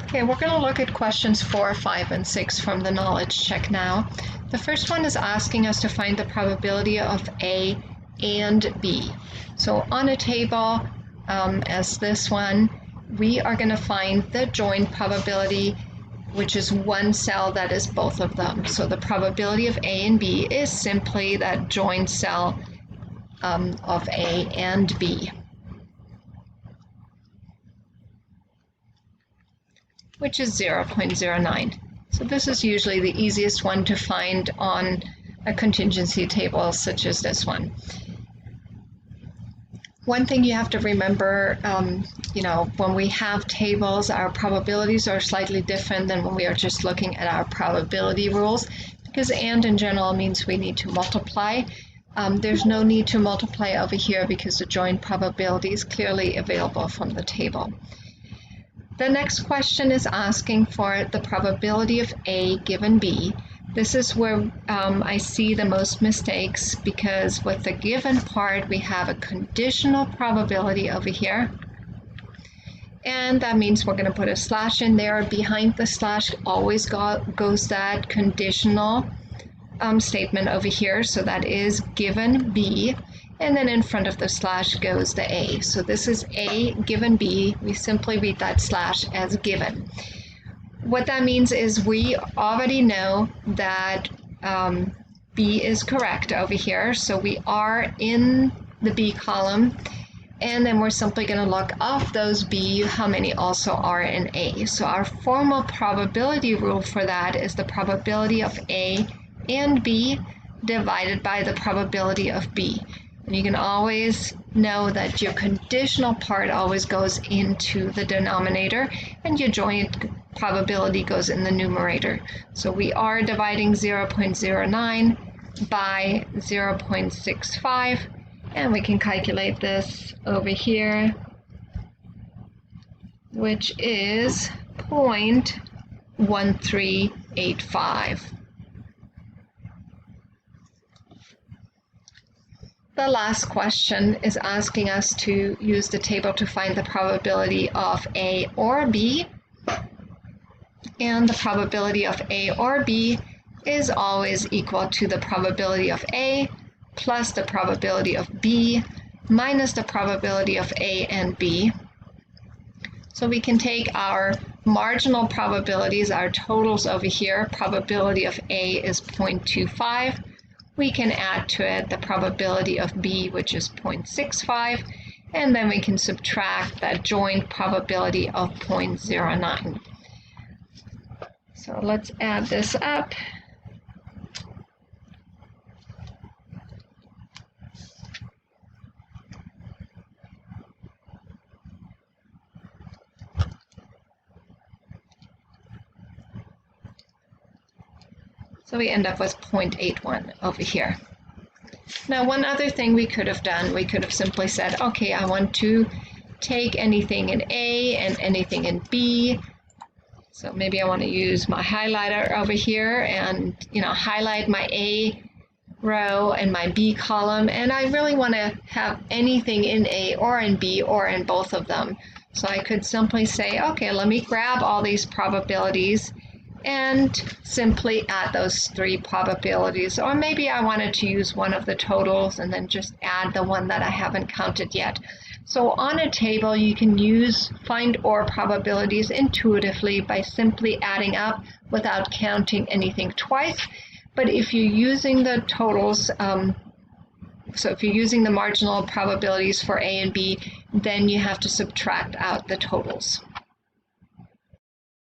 Okay, we're going to look at questions 4, 5, and 6 from the knowledge check now. The first one is asking us to find the probability of A and B. So on a table, as this one, we are going to find the joint probability, which is one cell that is both of them. So the probability of A and B is simply that joint cell of A and B, which is 0.09. So this is usually the easiest one to find on a contingency table such as this one. One thing you have to remember, when we have tables, our probabilities are slightly different than when we are just looking at our probability rules, because and in general means we need to multiply. There's no need to multiply over here because the joint probability is clearly available from the table. The next question is asking for the probability of A given B. This is where I see the most mistakes, because with the given part we have a conditional probability over here, and that means we're going to put a slash in there. Behind the slash always goes that conditional statement over here, so that is given B, and then in front of the slash goes the A. So this is A given B. We simply read that slash as given. What that means is we already know that B is correct over here, so we are in the B column, and then we're simply going to look off those B how many also are in A. So our formal probability rule for that is the probability of A and B divided by the probability of B. And you can always know that your conditional part always goes into the denominator and your joint probability goes in the numerator. So we are dividing 0.09 by 0.65, and we can calculate this over here, which is 0.1385. The last question is asking us to use the table to find the probability of A or B. And the probability of A or B is always equal to the probability of A plus the probability of B minus the probability of A and B. So we can take our marginal probabilities, our totals over here. Probability of A is 0.25. We can add to it the probability of B, which is 0.65, and then we can subtract that joint probability of 0.09. So let's add this up. So we end up with 0.81 over here. Now, one other thing we could have done, we could have simply said, okay, I want to take anything in A and anything in B. So maybe I want to use my highlighter over here and, highlight my A row and my B column. And I really want to have anything in A or in B or in both of them. So I could simply say, okay, let me grab all these probabilities and simply add those three probabilities. Or maybe I wanted to use one of the totals and then just add the one that I haven't counted yet. So on a table, you can use find or probabilities intuitively by simply adding up without counting anything twice. But if you're using the totals, so if you're using the marginal probabilities for A and B, then you have to subtract out the totals.